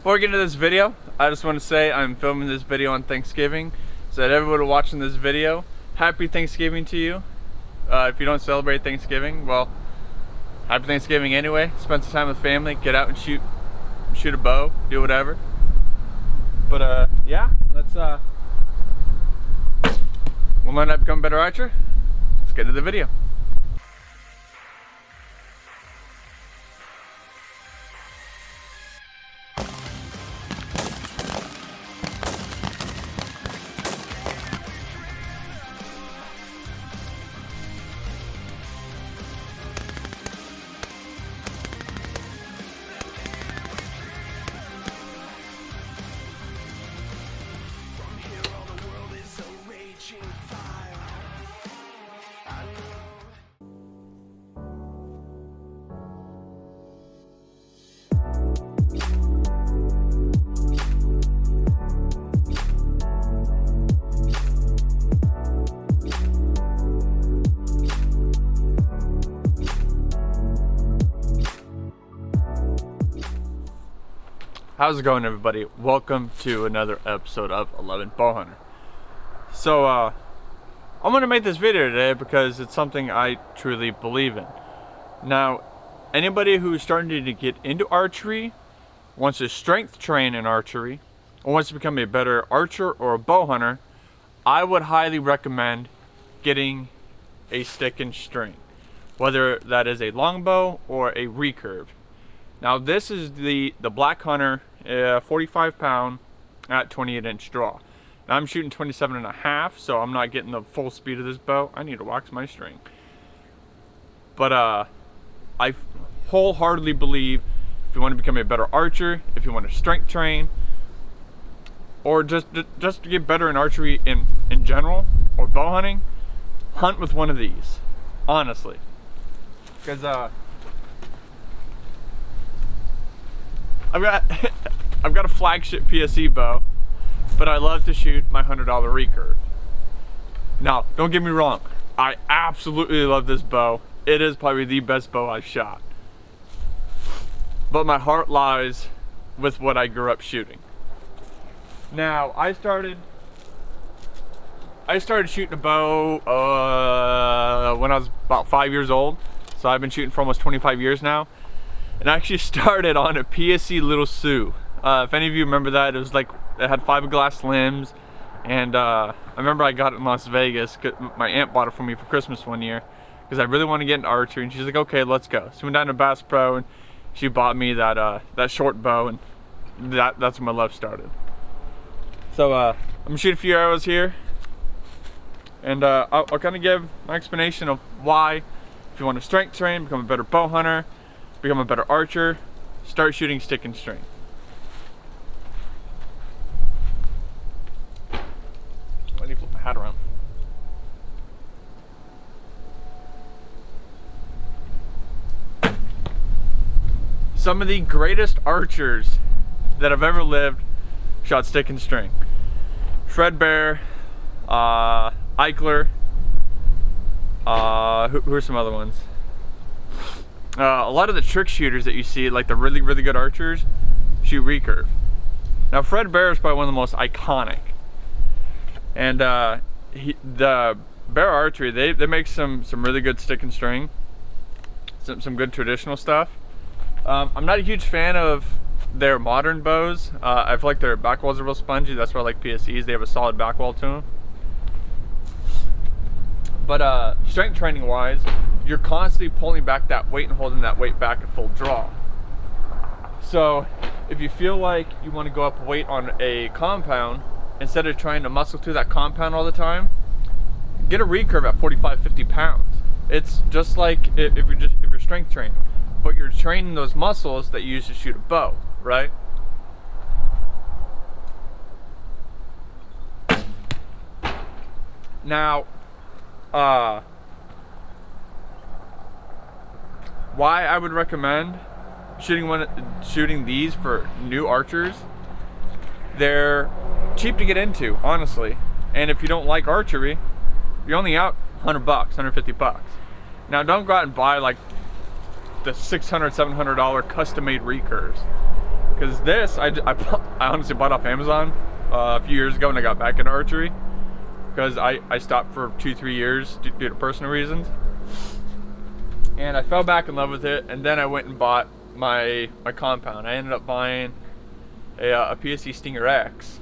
Before we get into this video, I just want to say I'm filming this video on Thanksgiving. So that everyone watching this video, happy Thanksgiving to you. If you don't celebrate Thanksgiving, well, happy Thanksgiving anyway. Spend some time with family, get out and shoot a bow, do whatever. But yeah, let's we'll learn how to become a better archer. Let's get into the video. How's it going, everybody? Welcome to another episode of 11 Bow Hunter. So I'm gonna make this video today because it's something I truly believe in. Now, anybody who's starting to get into archery, wants to strength train in archery, or wants to become a better archer or a bow hunter, I would highly recommend getting a stick and string, whether that is a longbow or a recurve. Now this is the Black Hunter 45 pound at 28-inch draw. Now I'm shooting 27.5, so I'm not getting the full speed of this bow. I need to wax my string. But I wholeheartedly believe if you want to become a better archer, if you want to strength train, or just to get better in archery in general, or bow hunting, hunt with one of these, honestly. Because I've got a flagship PSE bow, but I love to shoot my $100 recurve. Now, don't get me wrong, I absolutely love this bow. It is probably the best bow I've shot. But my heart lies with what I grew up shooting. Now, I started shooting a bow when I was about 5 years old. So I've been shooting for almost 25 years now. And I actually started on a PSE Little Sioux. If any of you remember that, it was like, it had fiberglass limbs. And I remember I got it in Las Vegas. My aunt bought it for me for Christmas one year because I really wanted to get into archery. And she's like, okay, let's go. So we went down to Bass Pro and she bought me that short bow, and that's when my love started. So I'm gonna shoot a few arrows here. And I'll kind of give my explanation of why, if you want to strength train, become a better bow hunter, become a better archer, start shooting stick and string. I need to flip my hat around. Some of the greatest archers that have ever lived shot stick and string. Fred Bear, Eichler, who are some other ones? A lot of the trick shooters that you see, like the really good archers, shoot recurve. Now Fred Bear is probably one of the most iconic, and the Bear Archery, they make some really good stick and string, some good traditional stuff. I'm not a huge fan of their modern bows. I feel like their back walls are real spongy. That's why I like PSEs. They have a solid back wall to them. But strength training wise, you're constantly pulling back that weight and holding that weight back at full draw. So if you feel like you want to go up weight on a compound, instead of trying to muscle through that compound all the time, get a recurve at 45-50 pounds. It's just like if you're strength training, but you're training those muscles that you use to shoot a bow, right? Now, why I would recommend shooting these for new archers, they're cheap to get into, honestly. And if you don't like archery, you're only out $100 bucks, $150. Now don't go out and buy like the $600, $700 custom made recurves. Because this, I honestly bought off Amazon a few years ago when I got back into archery. Because I stopped for 2-3 years due to personal reasons. And I fell back in love with it, and then I went and bought my compound. I ended up buying a PSE Stinger X,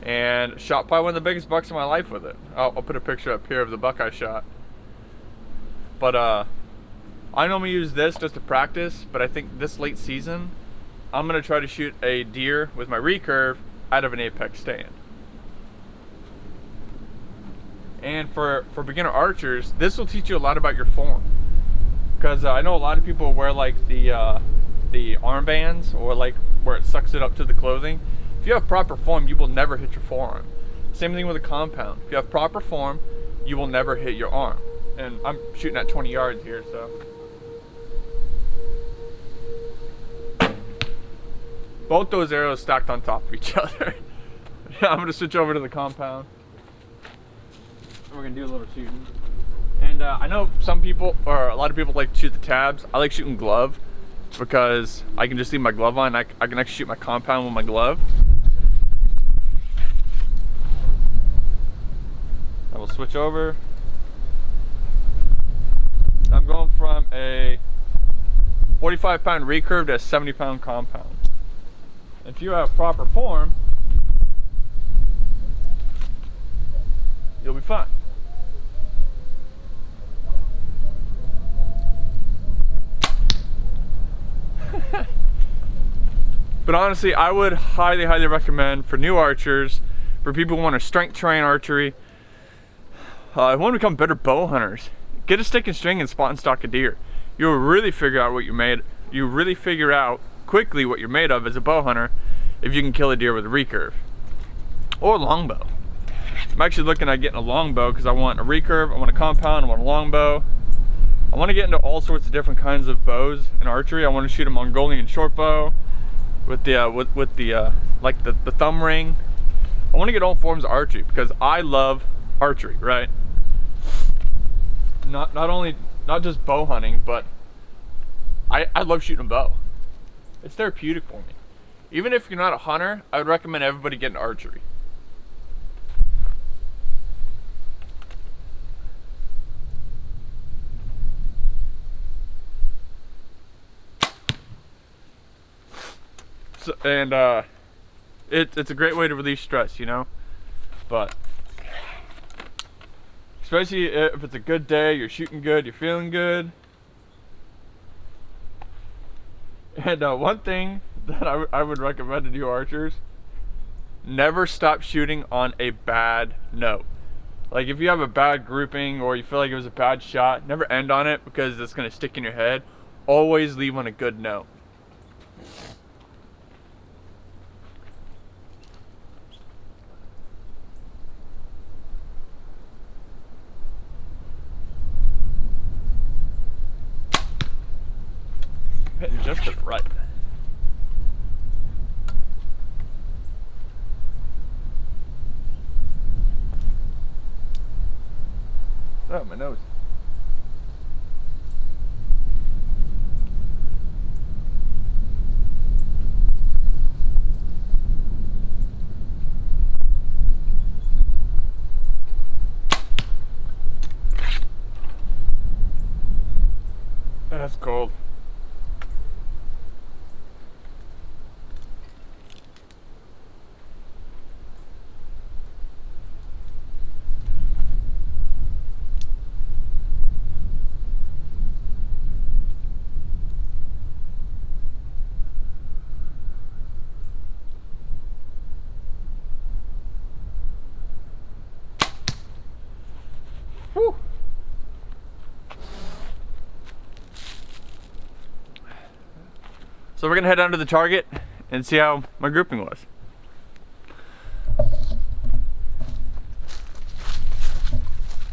and shot probably one of the biggest bucks of my life with it. I'll put a picture up here of the buck I shot. But I normally use this just to practice, but I think this late season, I'm gonna try to shoot a deer with my recurve out of an apex stand. And for beginner archers, this will teach you a lot about your form. Because I know a lot of people wear like the armbands, or like where it sucks it up to the clothing. If you have proper form, you will never hit your forearm. Same thing with a compound. If you have proper form, you will never hit your arm. And I'm shooting at 20 yards here, so. Both those arrows stacked on top of each other. I'm gonna switch over to the compound. We're gonna do a little shooting. And I know some people, or a lot of people, like to shoot the tabs. I like shooting glove because I can just leave my glove on. I can actually shoot my compound with my glove. I will switch over. I'm going from a 45-pound recurve to a 70-pound compound. If you have proper form, you'll be fine. But honestly, I would highly recommend for new archers, for people who want to strength train archery, who want to become better bow hunters, get a stick and string and spot and stalk a deer. You'll really figure out what you're made. You really figure out quickly what you're made of as a bow hunter if you can kill a deer with a recurve or a longbow. I'm actually looking at getting a longbow because I want a recurve, I want a compound, I want a longbow. I want to get into all sorts of different kinds of bows in archery. I want to shoot a Mongolian short bow with the like the thumb ring. I want to get all forms of archery because I love archery, right? Not just bow hunting, but I love shooting a bow. It's therapeutic for me. Even if you're not a hunter, I would recommend everybody get into archery. So, and it's a great way to relieve stress, you know. But especially if it's a good day, you're shooting good, you're feeling good. And one thing that I would recommend to new archers: never stop shooting on a bad note. Like if you have a bad grouping or you feel like it was a bad shot, never end on it because it's gonna stick in your head. Always leave on a good note. Hitting just to the right. Oh, my nose. That's cold. Whew. So we're gonna head down to the target and see how my grouping was.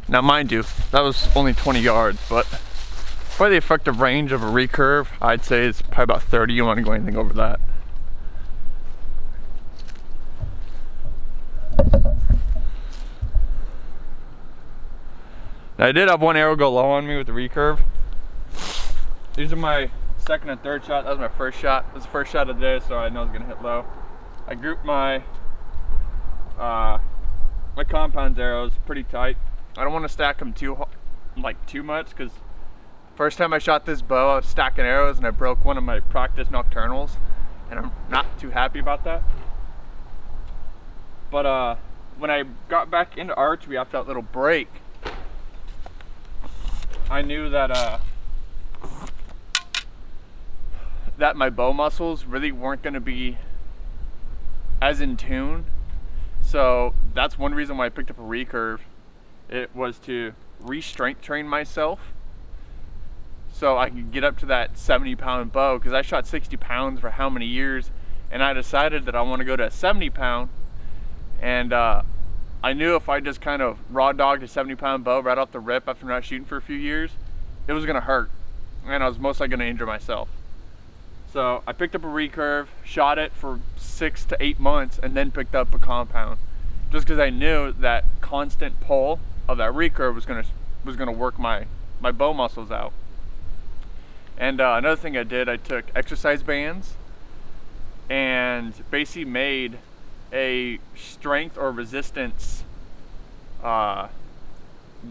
Now mind you, that was only 20 yards, but for the effective range of a recurve, I'd say it's probably about 30. You want to go anything over that. Now I did have one arrow go low on me with the recurve. These are my second and third shot. That was my first shot. That was the first shot of the day, so I know it's gonna hit low. I grouped my my compounds arrows pretty tight. I don't want to stack them too much, because first time I shot this bow, I was stacking arrows and I broke one of my practice nocturnals, and I'm not too happy about that. But when I got back into archery after that little break, I knew that that my bow muscles really weren't going to be as in tune. So that's one reason why I picked up a recurve. It was to re-strength train myself so I could get up to that 70-pound bow, because I shot 60 pounds for how many years, and I decided that I want to go to a 70-pound. And I knew if I just kind of raw dogged a 70-pound bow right off the rip after not shooting for a few years, it was gonna hurt, and I was most likely gonna injure myself. So I picked up a recurve, shot it for 6 to 8 months, and then picked up a compound, just because I knew that constant pull of that recurve was gonna work my bow muscles out. And another thing I did, I took exercise bands and basically made a strength or resistance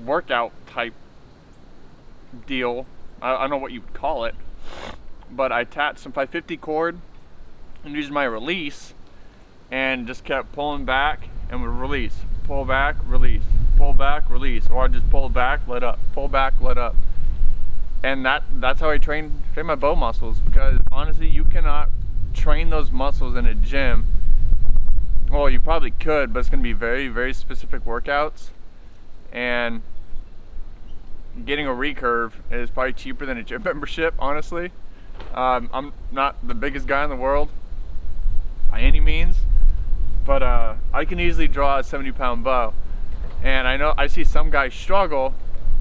workout type deal. I don't know what you would call it, but I attached some 550 cord and used my release and just kept pulling back and would release, pull back, release, pull back, release, or I just pull back, let up, pull back, let up. And that's how I train my bow muscles, because honestly, you cannot train those muscles in a gym. Well, you probably could, but it's going to be very, very specific workouts, and getting a recurve is probably cheaper than a gym membership, honestly. I'm not the biggest guy in the world by any means, but I can easily draw a 70-pound bow. And I know I see some guys struggle,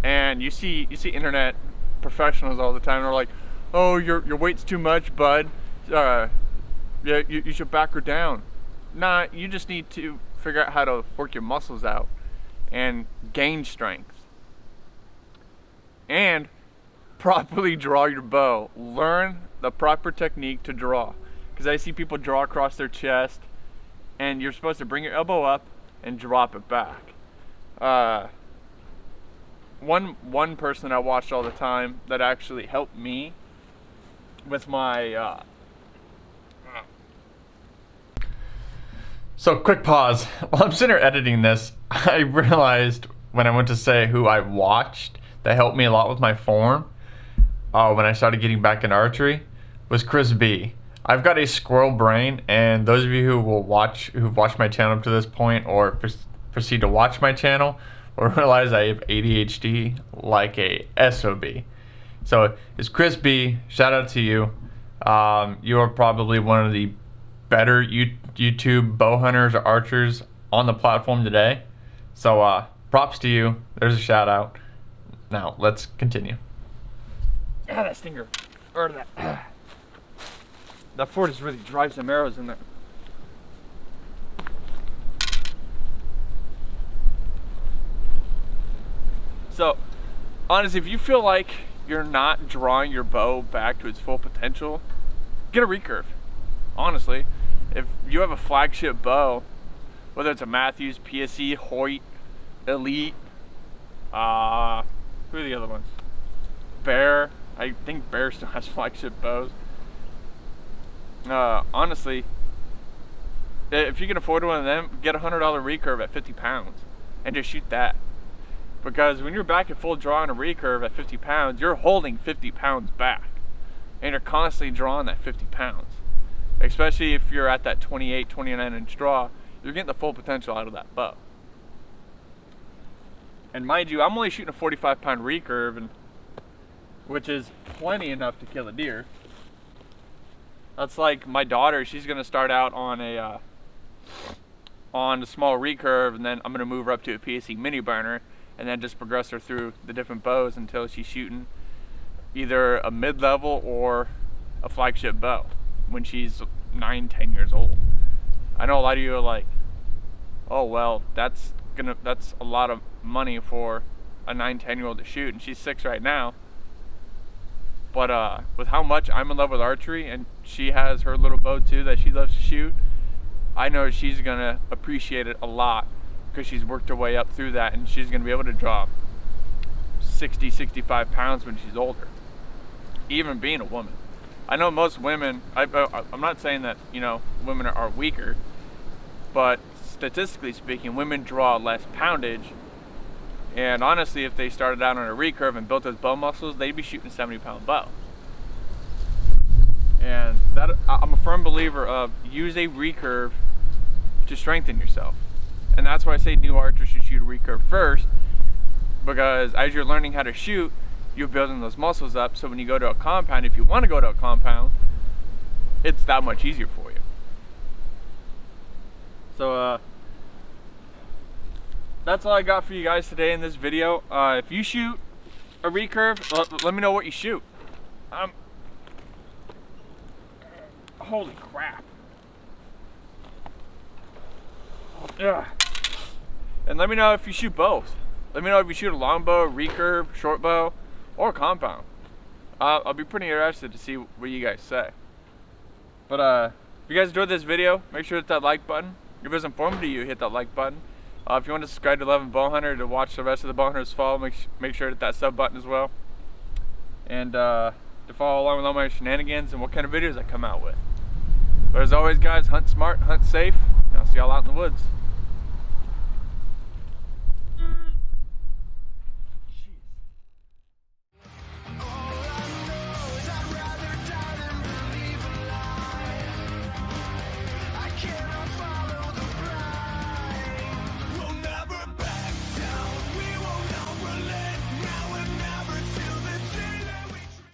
and you see internet professionals all the time. They're like, "Oh, your weight's too much, bud. Yeah, you should back her down." Nah, you just need to figure out how to work your muscles out and gain strength. And properly draw your bow. Learn the proper technique to draw. Because I see people draw across their chest, and you're supposed to bring your elbow up and drop it back. One person that I watched all the time that actually helped me with my So quick pause. While I'm sitting here editing this, I realized when I went to say who I watched that helped me a lot with my form when I started getting back in archery was Chris B. I've got a squirrel brain, and those of you who've watched my channel up to this point or proceed to watch my channel will realize I have ADHD like a SOB. So it's Chris B. Shout out to you. You are probably one of the better YouTube bow hunters or archers on the platform today. So props to you. There's a shout out. Now let's continue. That stinger, or that Fortis really drives some arrows in there. So honestly, if you feel like you're not drawing your bow back to its full potential, get a recurve. Honestly, if you have a flagship bow, whether it's a Matthews, PSE, Hoyt, Elite, who are the other ones? Bear. I think Bear still has flagship bows. Honestly, if you can afford one of them, get a $100 recurve at 50 pounds and just shoot that. Because when you're back at full draw on a recurve at 50 pounds, you're holding 50 pounds back, and you're constantly drawing that 50 pounds. Especially if you're at that 28, 29 inch draw, you're getting the full potential out of that bow. And mind you, I'm only shooting a 45-pound recurve, which is plenty enough to kill a deer. That's like my daughter. She's gonna start out on a small recurve, and then I'm gonna move her up to a PSE mini burner, and then just progress her through the different bows until she's shooting either a mid-level or a flagship bow when she's 9-10 years old. I know a lot of you are like, oh well, that's a lot of money for a 9-10 year old to shoot, and she's 6 right now. But with how much I'm in love with archery, and she has her little bow too that she loves to shoot, I know she's gonna appreciate it a lot because she's worked her way up through that, and she's gonna be able to draw 60, 65 pounds when she's older, even being a woman. I know most women, I'm not saying that, you know, women are weaker, but statistically speaking, women draw less poundage. And honestly, if they started out on a recurve and built those bow muscles, they'd be shooting a 70-pound bow. And that, I'm a firm believer of use a recurve to strengthen yourself. And that's why I say new archers should shoot a recurve first, because as you're learning how to shoot, you're building those muscles up, so when you go to a compound, if you want to go to a compound, it's that much easier for you. So that's all I got for you guys today in this video. If you shoot a recurve, let me know what you shoot. Holy crap. Ugh. And let me know if you shoot both. Let me know if you shoot a longbow, recurve, short bow, or compound. I'll be pretty interested to see what you guys say. But if you guys enjoyed this video, make sure to hit that like button. If it was informative to you, hit that like button. If you want to subscribe to 11 Bow Hunter to watch the rest of the Bow Hunters fall, make sure to hit that sub button as well. And to follow along with all my shenanigans and what kind of videos I come out with. But as always guys, hunt smart, hunt safe, and I'll see y'all out in the woods.